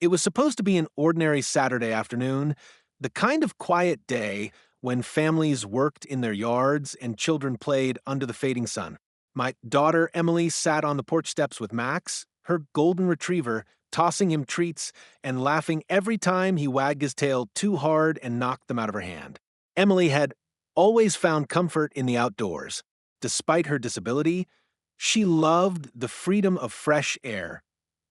It was supposed to be an ordinary Saturday afternoon, the kind of quiet day when families worked in their yards and children played under the fading sun. My daughter Emily sat on the porch steps with Max, her golden retriever, tossing him treats and laughing every time he wagged his tail too hard and knocked them out of her hand. Emily had always found comfort in the outdoors. Despite her disability, she loved the freedom of fresh air,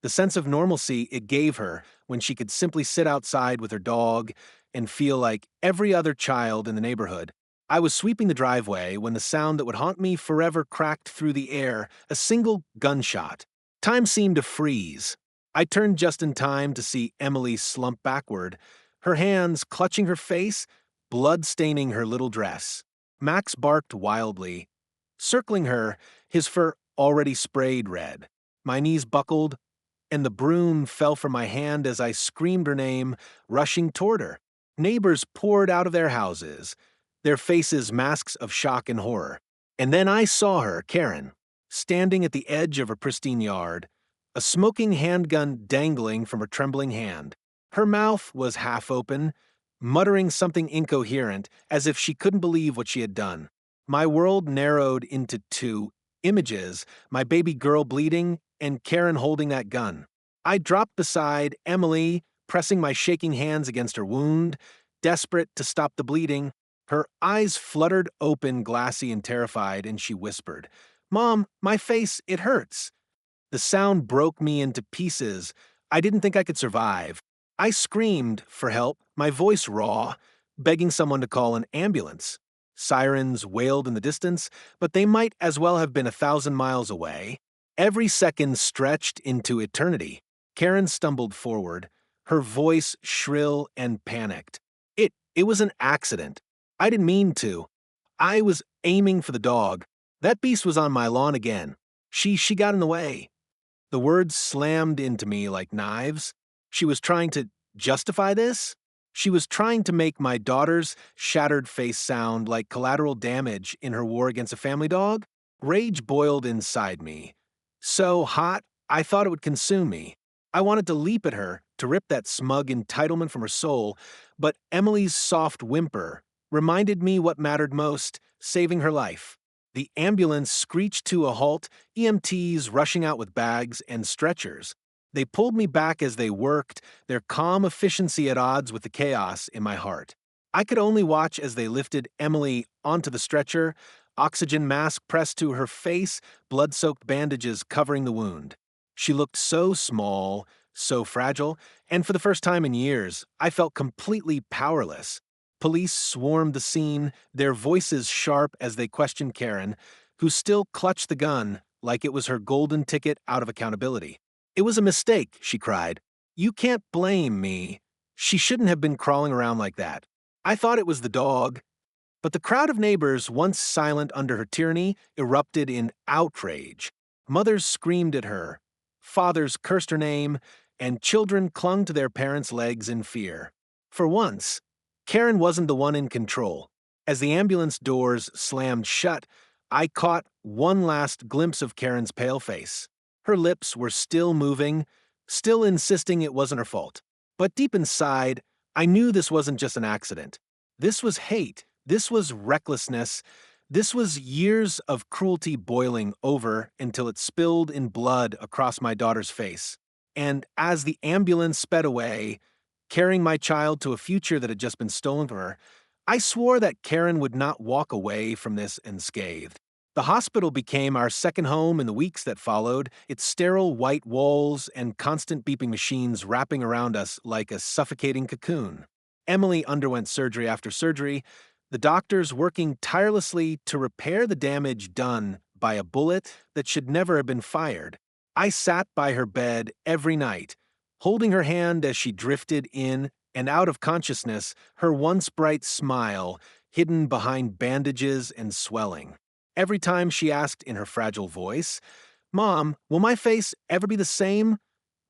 the sense of normalcy it gave her when she could simply sit outside with her dog and feel like every other child in the neighborhood. I was sweeping the driveway when the sound that would haunt me forever cracked through the air, a single gunshot. Time seemed to freeze. I turned just in time to see Emily slump backward, her hands clutching her face, blood staining her little dress. Max barked wildly, circling her, his fur already sprayed red. My knees buckled, and the broom fell from my hand as I screamed her name, rushing toward her. Neighbors poured out of their houses, their faces masks of shock and horror. And then I saw her, Karen, standing at the edge of her pristine yard, a smoking handgun dangling from her trembling hand. Her mouth was half open, muttering something incoherent, as if she couldn't believe what she had done. My world narrowed into two images, my baby girl bleeding and Karen holding that gun. I dropped beside Emily, pressing my shaking hands against her wound, desperate to stop the bleeding. Her eyes fluttered open, glassy and terrified, and she whispered, "Mom, my face, it hurts." The sound broke me into pieces. I didn't think I could survive. I screamed for help, my voice raw, begging someone to call an ambulance. Sirens wailed in the distance, but they might as well have been 1,000 miles away. Every second stretched into eternity. Karen stumbled forward, her voice shrill and panicked. It was an accident. I didn't mean to. I was aiming for the dog. That beast was on my lawn again. She got in the way. The words slammed into me like knives. She was trying to justify this? She was trying to make my daughter's shattered face sound like collateral damage in her war against a family dog? Rage boiled inside me. So hot, I thought it would consume me. I wanted to leap at her, to rip that smug entitlement from her soul, but Emily's soft whimper reminded me what mattered most, saving her life. The ambulance screeched to a halt, EMTs rushing out with bags and stretchers. They pulled me back as they worked, their calm efficiency at odds with the chaos in my heart. I could only watch as they lifted Emily onto the stretcher, oxygen mask pressed to her face, blood-soaked bandages covering the wound. She looked so small, so fragile, and for the first time in years, I felt completely powerless. Police swarmed the scene, their voices sharp as they questioned Karen, who still clutched the gun like it was her golden ticket out of accountability. "It was a mistake," she cried. "You can't blame me. She shouldn't have been crawling around like that. I thought it was the dog." But the crowd of neighbors, once silent under her tyranny, erupted in outrage. Mothers screamed at her, fathers cursed her name, and children clung to their parents' legs in fear. For once, Karen wasn't the one in control. As the ambulance doors slammed shut, I caught one last glimpse of Karen's pale face. Her lips were still moving, still insisting it wasn't her fault. But deep inside, I knew this wasn't just an accident. This was hate. This was recklessness. This was years of cruelty boiling over until it spilled in blood across my daughter's face. And as the ambulance sped away, carrying my child to a future that had just been stolen from her, I swore that Karen would not walk away from this unscathed. The hospital became our second home in the weeks that followed, its sterile white walls and constant beeping machines wrapping around us like a suffocating cocoon. Emily underwent surgery after surgery, the doctors working tirelessly to repair the damage done by a bullet that should never have been fired. I sat by her bed every night, holding her hand as she drifted in and out of consciousness, her once bright smile hidden behind bandages and swelling. Every time she asked in her fragile voice, "Mom, will my face ever be the same?"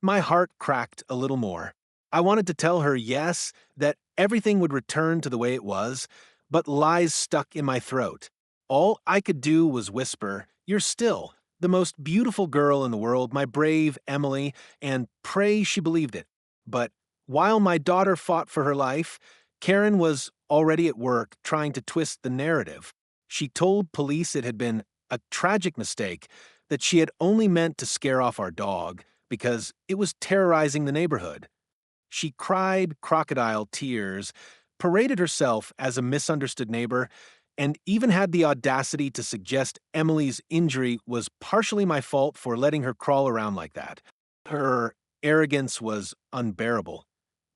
my heart cracked a little more. I wanted to tell her yes, that everything would return to the way it was, but lies stuck in my throat. All I could do was whisper, "You're still the most beautiful girl in the world, my brave Emily," and pray she believed it. But while my daughter fought for her life, Karen was already at work trying to twist the narrative. She told police it had been a tragic mistake, that she had only meant to scare off our dog because it was terrorizing the neighborhood. She cried crocodile tears, paraded herself as a misunderstood neighbor, and even had the audacity to suggest Emily's injury was partially my fault for letting her crawl around like that. Her arrogance was unbearable.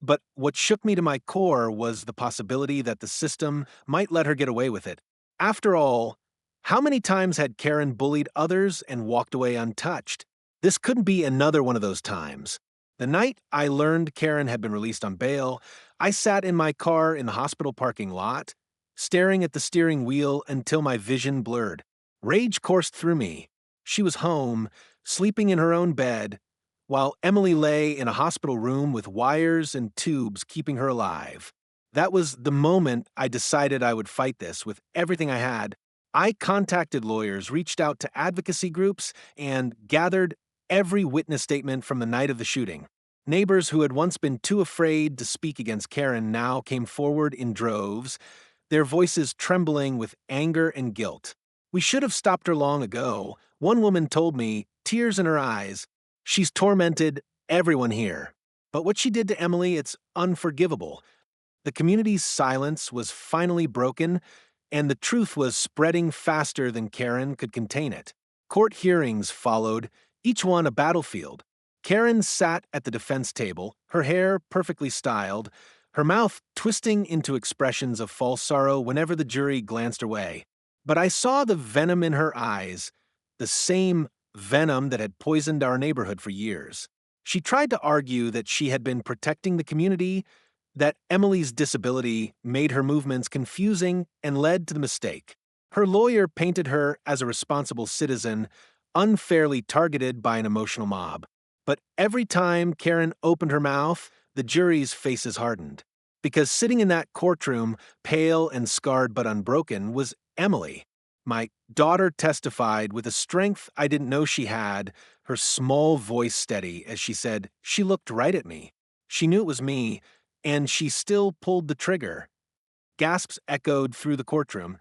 But what shook me to my core was the possibility that the system might let her get away with it. After all, how many times had Karen bullied others and walked away untouched? This couldn't be another one of those times. The night I learned Karen had been released on bail, I sat in my car in the hospital parking lot, staring at the steering wheel until my vision blurred. Rage coursed through me. She was home, sleeping in her own bed, while Emily lay in a hospital room with wires and tubes keeping her alive. That was the moment I decided I would fight this with everything I had. I contacted lawyers, reached out to advocacy groups, and gathered every witness statement from the night of the shooting. Neighbors who had once been too afraid to speak against Karen now came forward in droves, their voices trembling with anger and guilt. "We should have stopped her long ago," one woman told me, tears in her eyes. "She's tormented everyone here. But what she did to Emily, it's unforgivable." The community's silence was finally broken, and the truth was spreading faster than Karen could contain it. Court hearings followed, each one a battlefield. Karen sat at the defense table, her hair perfectly styled, her mouth twisting into expressions of false sorrow whenever the jury glanced her way. But I saw the venom in her eyes, the same venom that had poisoned our neighborhood for years. She tried to argue that she had been protecting the community, that Emily's disability made her movements confusing and led to the mistake. Her lawyer painted her as a responsible citizen, unfairly targeted by an emotional mob. But every time Karen opened her mouth, the jury's faces hardened. Because sitting in that courtroom, pale and scarred but unbroken, was Emily. My daughter testified with a strength I didn't know she had, her small voice steady as she said, "She looked right at me. She knew it was me, and she still pulled the trigger." Gasps echoed through the courtroom,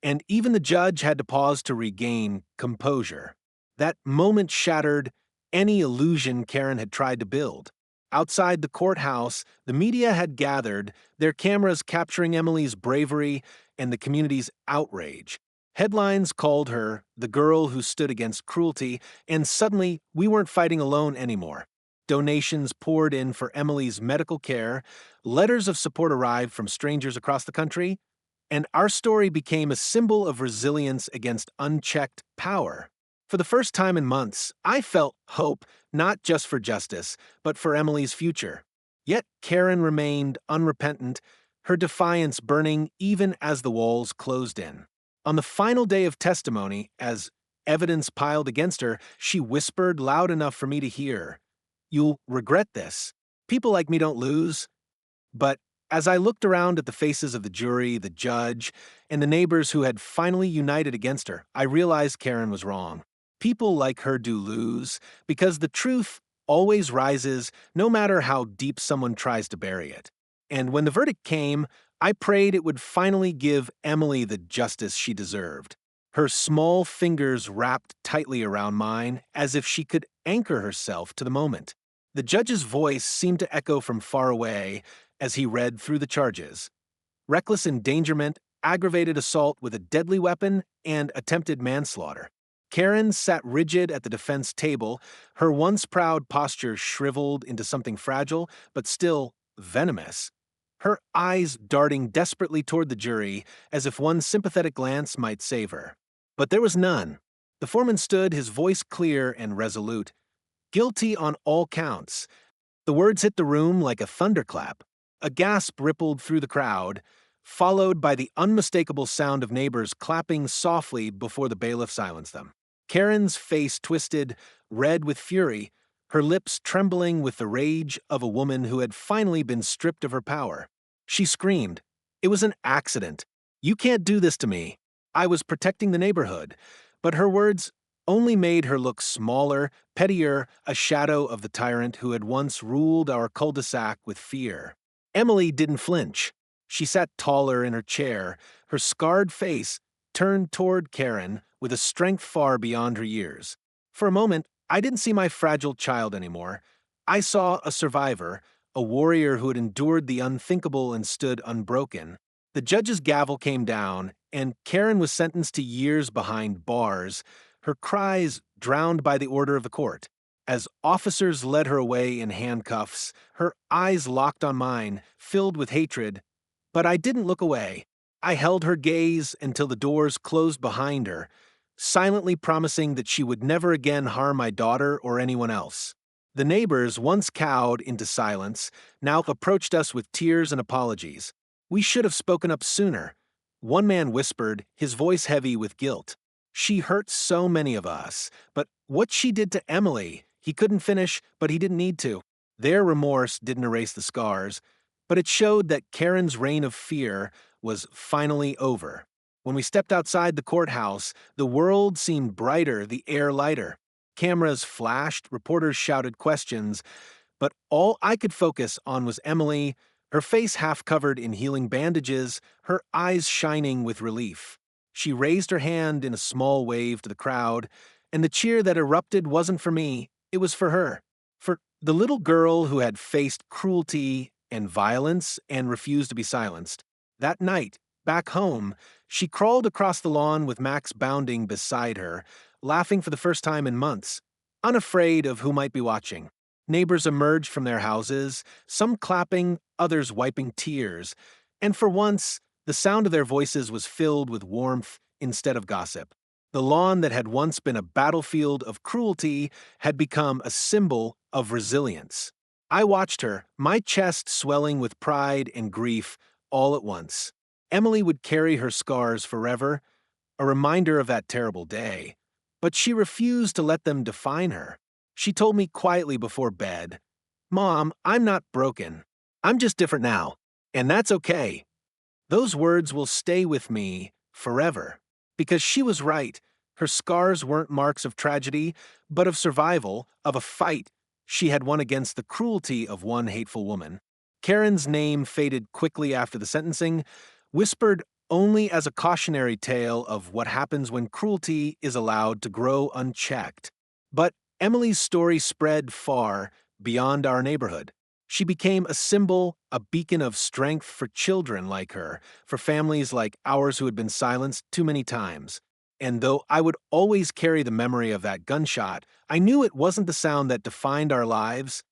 and even the judge had to pause to regain composure. That moment shattered any illusion Karen had tried to build. Outside the courthouse, the media had gathered, their cameras capturing Emily's bravery and the community's outrage. Headlines called her the girl who stood against cruelty, and suddenly we weren't fighting alone anymore. Donations poured in for Emily's medical care, letters of support arrived from strangers across the country, and our story became a symbol of resilience against unchecked power. For the first time in months, I felt hope, not just for justice, but for Emily's future. Yet Karen remained unrepentant, her defiance burning even as the walls closed in. On the final day of testimony, as evidence piled against her, she whispered loud enough for me to hear, "You'll regret this. People like me don't lose." But as I looked around at the faces of the jury, the judge, and the neighbors who had finally united against her, I realized Karen was wrong. People like her do lose, because the truth always rises no matter how deep someone tries to bury it. And when the verdict came, I prayed it would finally give Emily the justice she deserved. Her small fingers wrapped tightly around mine, as if she could anchor herself to the moment. The judge's voice seemed to echo from far away as he read through the charges: reckless endangerment, aggravated assault with a deadly weapon, and attempted manslaughter. Karen sat rigid at the defense table, her once proud posture shriveled into something fragile, but still venomous. Her eyes darting desperately toward the jury, as if one sympathetic glance might save her. But there was none. The foreman stood, his voice clear and resolute. "Guilty on all counts." The words hit the room like a thunderclap. A gasp rippled through the crowd, followed by the unmistakable sound of neighbors clapping softly before the bailiff silenced them. Karen's face twisted, red with fury, her lips trembling with the rage of a woman who had finally been stripped of her power. She screamed, "It was an accident. You can't do this to me. I was protecting the neighborhood." But her words only made her look smaller, pettier, a shadow of the tyrant who had once ruled our cul-de-sac with fear. Emily didn't flinch. She sat taller in her chair, her scarred face turned toward Karen with a strength far beyond her years. For a moment, I didn't see my fragile child anymore. I saw a survivor, a warrior who had endured the unthinkable and stood unbroken. The judge's gavel came down, and Karen was sentenced to years behind bars, her cries drowned by the order of the court. As officers led her away in handcuffs, her eyes locked on mine, filled with hatred. But I didn't look away. I held her gaze until the doors closed behind her, silently promising that she would never again harm my daughter or anyone else. The neighbors, once cowed into silence, now approached us with tears and apologies. We should have spoken up sooner. One man whispered, his voice heavy with guilt. She hurt so many of us, but what she did to Emily, he couldn't finish, but he didn't need to. Their remorse didn't erase the scars, but it showed that Karen's reign of fear was finally over. When we stepped outside the courthouse, the world seemed brighter, the air lighter. Cameras flashed, reporters shouted questions, but all I could focus on was Emily, her face half covered in healing bandages, her eyes shining with relief. She raised her hand in a small wave to the crowd, and the cheer that erupted wasn't for me, it was for her. For the little girl who had faced cruelty and violence and refused to be silenced. That night, back home, she crawled across the lawn with Max bounding beside her, laughing for the first time in months, unafraid of who might be watching. Neighbors emerged from their houses, some clapping, others wiping tears, and for once, the sound of their voices was filled with warmth instead of gossip. The lawn that had once been a battlefield of cruelty had become a symbol of resilience. I watched her, my chest swelling with pride and grief all at once. Emily would carry her scars forever, a reminder of that terrible day. But she refused to let them define her. She told me quietly before bed, "Mom, I'm not broken. I'm just different now. And that's okay." Those words will stay with me forever. Because she was right. Her scars weren't marks of tragedy, but of survival, of a fight she had won against the cruelty of one hateful woman. Karen's name faded quickly after the sentencing, whispered only as a cautionary tale of what happens when cruelty is allowed to grow unchecked. But Emily's story spread far beyond our neighborhood. She became a symbol, a beacon of strength for children like her, for families like ours who had been silenced too many times. And though I would always carry the memory of that gunshot, I knew it wasn't the sound that defined our lives,